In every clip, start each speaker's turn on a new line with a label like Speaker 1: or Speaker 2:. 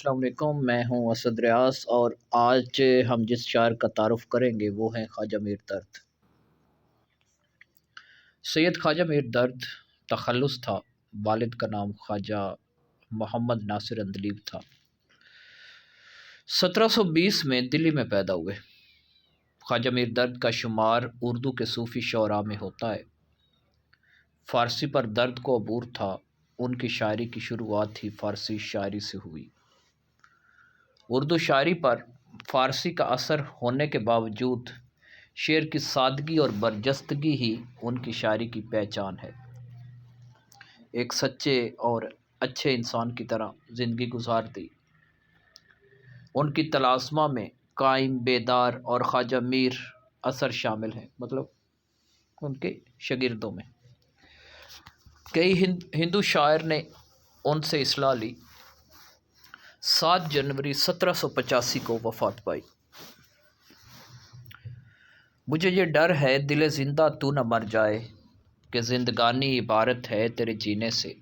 Speaker 1: السلام علیکم، میں ہوں اسد ریاض اور آج ہم جس شاعر کا تعارف کریں گے وہ ہیں خواجہ میر درد۔ سید خواجہ میر درد تخلص تھا، والد کا نام خواجہ محمد ناصر اندلیب تھا۔ 1720 میں دلی میں پیدا ہوئے۔ خواجہ میر درد کا شمار اردو کے صوفی شعراء میں ہوتا ہے۔ فارسی پر درد کو عبور تھا، ان کی شاعری کی شروعات ہی فارسی شاعری سے ہوئی۔ اردو شاعری پر فارسی کا اثر ہونے کے باوجود شعر کی سادگی اور برجستگی ہی ان کی شاعری کی پہچان ہے۔ ایک سچے اور اچھے انسان کی طرح زندگی گزار دی۔ ان کی طلاسمہ میں قائم، بیدار اور خواجہ میر اثر شامل ہیں، مطلب ان کے شاگردوں میں کئی ہندو شاعر نے ان سے اصلاح لی۔ 7 جنوری 1785 کو وفات پائی۔ مجھے یہ ڈر ہے دل زندہ تو نہ مر جائے، کہ زندگانی عبارت ہے تیرے جینے سے۔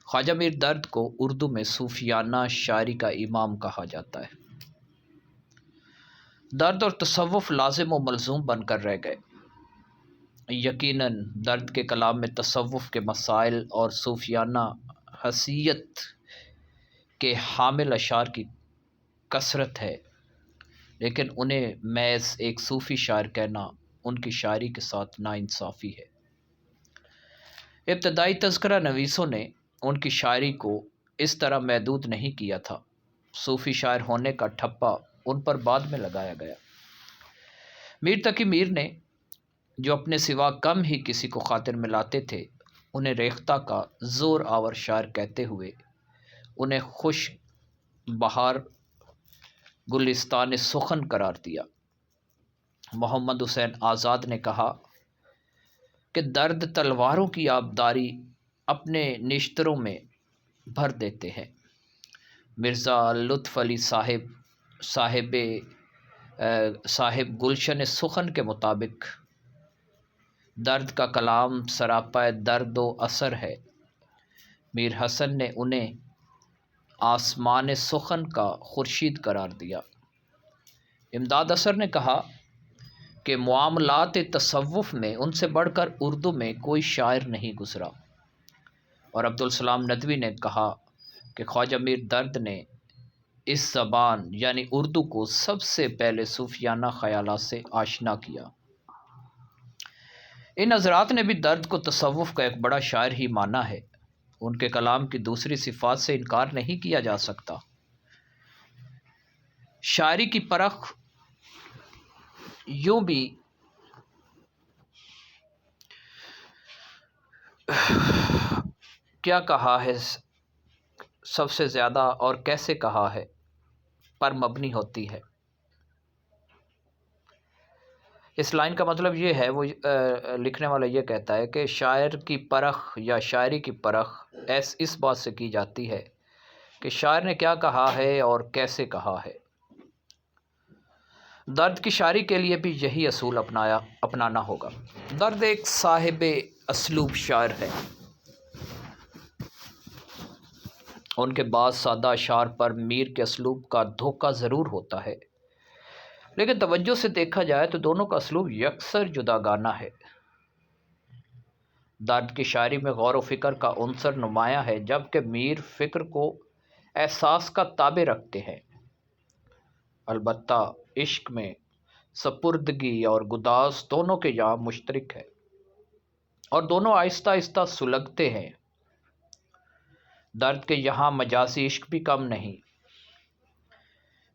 Speaker 1: خواجہ میر درد کو اردو میں صوفیانہ شاعری کا امام کہا جاتا ہے۔ درد اور تصوف لازم و ملزوم بن کر رہ گئے۔ یقیناً درد کے کلام میں تصوف کے مسائل اور صوفیانہ حیثیت کے حامل اشعار کی کثرت ہے، لیکن انہیں محض ایک صوفی شاعر کہنا ان کی شاعری کے ساتھ ناانصافی ہے۔ ابتدائی تذکرہ نویسوں نے ان کی شاعری کو اس طرح محدود نہیں کیا تھا۔ صوفی شاعر ہونے کا ٹھپا ان پر بعد میں لگایا گیا۔ میر تقی میر نے جو اپنے سوا کم ہی کسی کو خاطر میں لاتے تھے، انہیں ریختہ کا زور آور شاعر کہتے ہوئے انہیں خوش بہار گلستان سخن قرار دیا۔ محمد حسین آزاد نے کہا کہ درد تلواروں کی آبداری اپنے نشتروں میں بھر دیتے ہیں۔ مرزا لطف علی صاحب گلشن سخن کے مطابق درد کا کلام سراپا درد و اثر ہے۔ میر حسن نے انہیں آسمان سخن کا خورشید قرار دیا۔ امداد اثر نے کہا کہ معاملات تصوف میں ان سے بڑھ کر اردو میں کوئی شاعر نہیں گزرا، اور عبدالسلام ندوی نے کہا کہ خواجہ میر درد نے اس زبان یعنی اردو کو سب سے پہلے صوفیانہ خیالات سے آشنا کیا۔ ان حضرات نے بھی درد کو تصوف کا ایک بڑا شاعر ہی مانا ہے۔ ان کے کلام کی دوسری صفات سے انکار نہیں کیا جا سکتا۔ شاعری کی پرخ یوں بھی کیا کہا ہے سب سے زیادہ اور کیسے کہا ہے پر مبنی ہوتی ہے۔ اس لائن کا مطلب یہ ہے، وہ لکھنے والا یہ کہتا ہے کہ شاعر کی پرخ یا شاعری کی پرخ اس بات سے کی جاتی ہے کہ شاعر نے کیا کہا ہے اور کیسے کہا ہے۔ درد کی شاعری کے لیے بھی یہی اصول اپنانا ہوگا۔ درد ایک صاحب اسلوب شاعر ہے۔ ان کے بعض سادہ اشعار پر میر کے اسلوب کا دھوکہ ضرور ہوتا ہے، لیکن توجہ سے دیکھا جائے تو دونوں کا اسلوب یکسر جداگانہ ہے۔ درد کی شاعری میں غور و فکر کا عنصر نمایاں ہے، جبکہ میر فکر کو احساس کا تابع رکھتے ہیں۔ البتہ عشق میں سپردگی اور گداز دونوں کے یہاں مشترک ہے، اور دونوں آہستہ آہستہ سلگتے ہیں۔ درد کے یہاں مجازی عشق بھی کم نہیں۔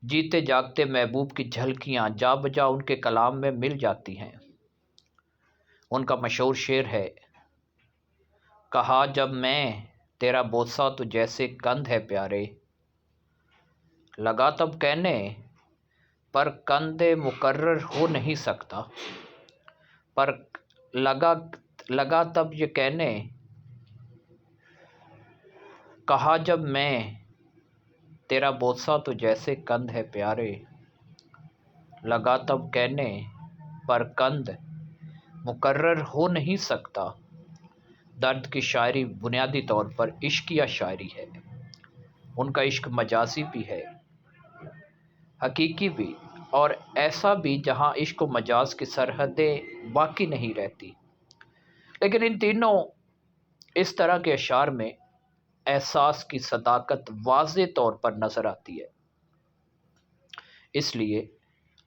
Speaker 1: جیتے جاگتے محبوب کی جھلکیاں جا بجا ان کے کلام میں مل جاتی ہیں۔ ان کا مشہور شعر ہے، کہا جب میں تیرا بوسہ تو جیسے کند ہے پیارے، لگا تب کہنے پر کند مقرر ہو نہیں سکتا، پر لگا تب یہ کہنے، کہا جب میں تیرا بوسہ تو جیسے کند ہے پیارے، لگا تب کہنے پر کند مقرر ہو نہیں سکتا۔ درد کی شاعری بنیادی طور پر عشقیہ شاعری ہے۔ ان کا عشق مجازی بھی ہے، حقیقی بھی، اور ایسا بھی جہاں عشق و مجاز کی سرحدیں باقی نہیں رہتی۔ لیکن ان تینوں اس طرح کے اشعار میں احساس کی صداقت واضح طور پر نظر آتی ہے، اس لیے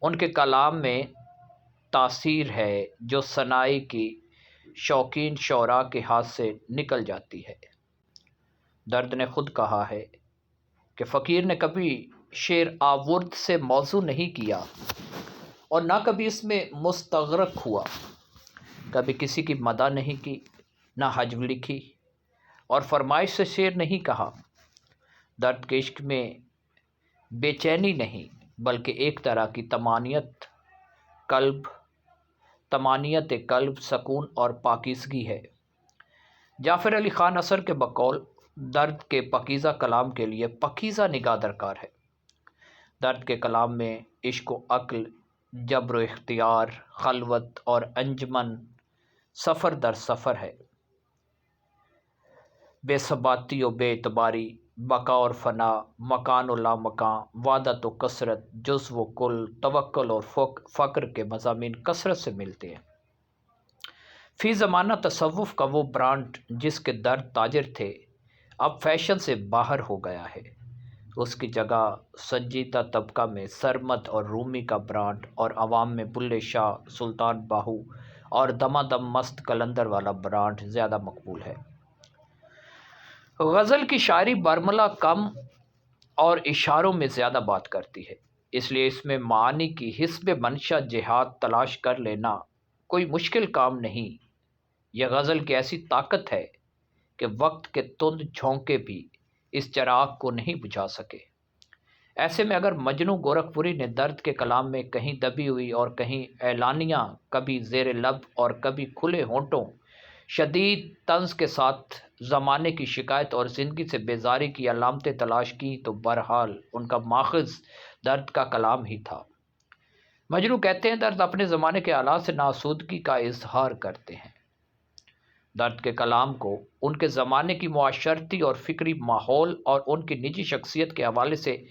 Speaker 1: ان کے کلام میں تاثیر ہے جو ثنائی کی شوقین شعراء کے ہاتھ سے نکل جاتی ہے۔ درد نے خود کہا ہے کہ فقیر نے کبھی شعر آورد سے موضوع نہیں کیا اور نہ کبھی اس میں مستغرق ہوا، کبھی کسی کی مدح نہیں کی، نہ حجو لکھی اور فرمائش سے شعر نہیں کہا۔ درد کے عشق میں بے چینی نہیں بلکہ ایک طرح کی طمانیت قلب، سکون اور پاکیزگی ہے۔ جعفر علی خان اثر کے بقول درد کے پاکیزہ کلام کے لیے پاکیزہ نگاہ درکار ہے۔ درد کے کلام میں عشق و عقل، جبر و اختیار، خلوت اور انجمن، سفر در سفر ہے، بے ثباتی و بے اعتباری، بقا اور فنا، مکان و لامکان، وحدت و کثرت، جزو و کل، توکل اور فقر کے مضامین کثرت سے ملتے ہیں۔ فی زمانہ تصوف کا وہ برانڈ جس کے درد تاجر تھے اب فیشن سے باہر ہو گیا ہے، اس کی جگہ سنجیدہ طبقہ میں سرمد اور رومی کا برانڈ اور عوام میں بلے شاہ، سلطان باہو اور دمادم مست قلندر والا برانڈ زیادہ مقبول ہے۔ غزل کی شاعری برملا کم اور اشاروں میں زیادہ بات کرتی ہے، اس لیے اس میں معانی کی حسب منشا جہات تلاش کر لینا کوئی مشکل کام نہیں۔ یہ غزل کی ایسی طاقت ہے کہ وقت کے تند جھونکے بھی اس چراغ کو نہیں بجھا سکے۔ ایسے میں اگر مجنوں گورکھپوری نے درد کے کلام میں کہیں دبی ہوئی اور کہیں اعلانیہ، کبھی زیر لب اور کبھی کھلے ہونٹوں، شدید طنز کے ساتھ زمانے کی شکایت اور زندگی سے بیزاری کی علامتیں تلاش کی تو بہرحال ان کا ماخذ درد کا کلام ہی تھا۔ مجنوں کہتے ہیں درد اپنے زمانے کے حالات سے ناسودگی کا اظہار کرتے ہیں۔ درد کے کلام کو ان کے زمانے کی معاشرتی اور فکری ماحول اور ان کی نجی شخصیت کے حوالے سے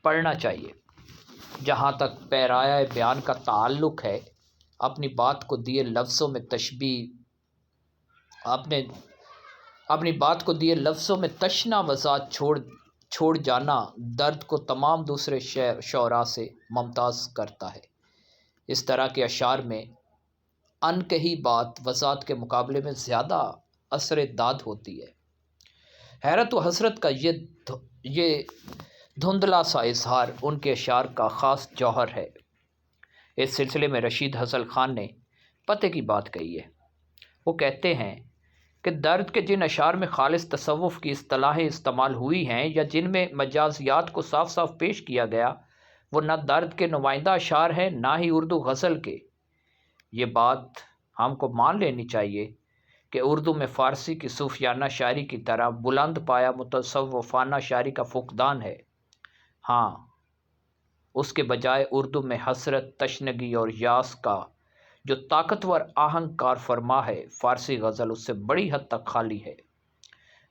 Speaker 1: پڑھنا چاہیے۔ جہاں تک پیرایہ بیان کا تعلق ہے، اپنی بات کو دیے لفظوں میں تشنا وضاحت چھوڑ جانا درد کو تمام دوسرے شعراء سے ممتاز کرتا ہے۔ اس طرح کے اشعار میں انکہی بات وضاحت کے مقابلے میں زیادہ اثر داد ہوتی ہے۔ حیرت و حسرت کا یہ دھندلا سا اظہار ان کے اشعار کا خاص جوہر ہے۔ اس سلسلے میں رشید حسن خان نے پتے کی بات کہی ہے۔ وہ کہتے ہیں کہ درد کے جن اشعار میں خالص تصوف کی اصطلاحیں استعمال ہوئی ہیں یا جن میں مجازیات کو صاف صاف پیش کیا گیا، وہ نہ درد کے نمائندہ اشعار ہیں نہ ہی اردو غزل کے۔ یہ بات ہم کو مان لینی چاہیے کہ اردو میں فارسی کی صوفیانہ شاعری کی طرح بلند پایا متصوفانہ شاعری کا فقدان ہے۔ ہاں، اس کے بجائے اردو میں حسرت، تشنگی اور یاس کا جو طاقتور آہنگ کار فرما ہے، فارسی غزل اس سے بڑی حد تک خالی ہے۔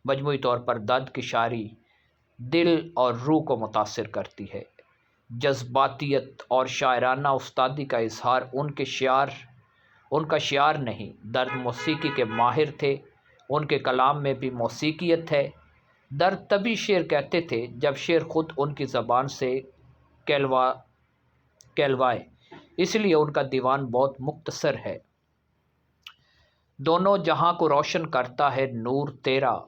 Speaker 1: مجموعی طور پر درد کی شاعری دل اور روح کو متاثر کرتی ہے۔ جذباتیت اور شاعرانہ استادی کا اظہار ان کا شعار نہیں۔ درد موسیقی کے ماہر تھے، ان کے کلام میں بھی موسیقیت ہے۔ درد تبھی شعر کہتے تھے جب شعر خود ان کی زبان سے کہلوائے، اس لیے ان کا دیوان بہت مختصر ہے۔ دونوں جہاں کو روشن کرتا ہے نور تیرا،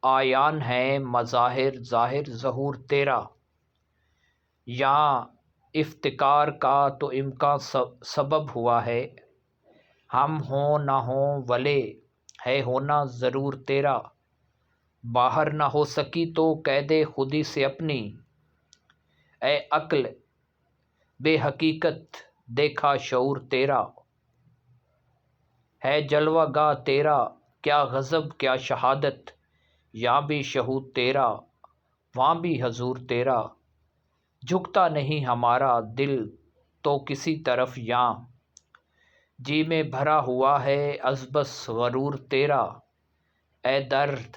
Speaker 1: آیان ہے مظاہر ظاہر ظہور تیرا، یہاں افتقار کا تو امکان سبب ہوا ہے، ہم ہوں نہ ہوں ولے ہے ہونا ضرور تیرا، باہر نہ ہو سکی تو قید خودی سے اپنی، اے عقل بے حقیقت دیکھا شعور تیرا، ہے جلوہ گاہ تیرا کیا غضب کیا شہادت، یہاں بھی شہود تیرا وہاں بھی حضور تیرا، جھکتا نہیں ہمارا دل تو کسی طرف یاں، جی میں بھرا ہوا ہے از بس غرور تیرا، اے درد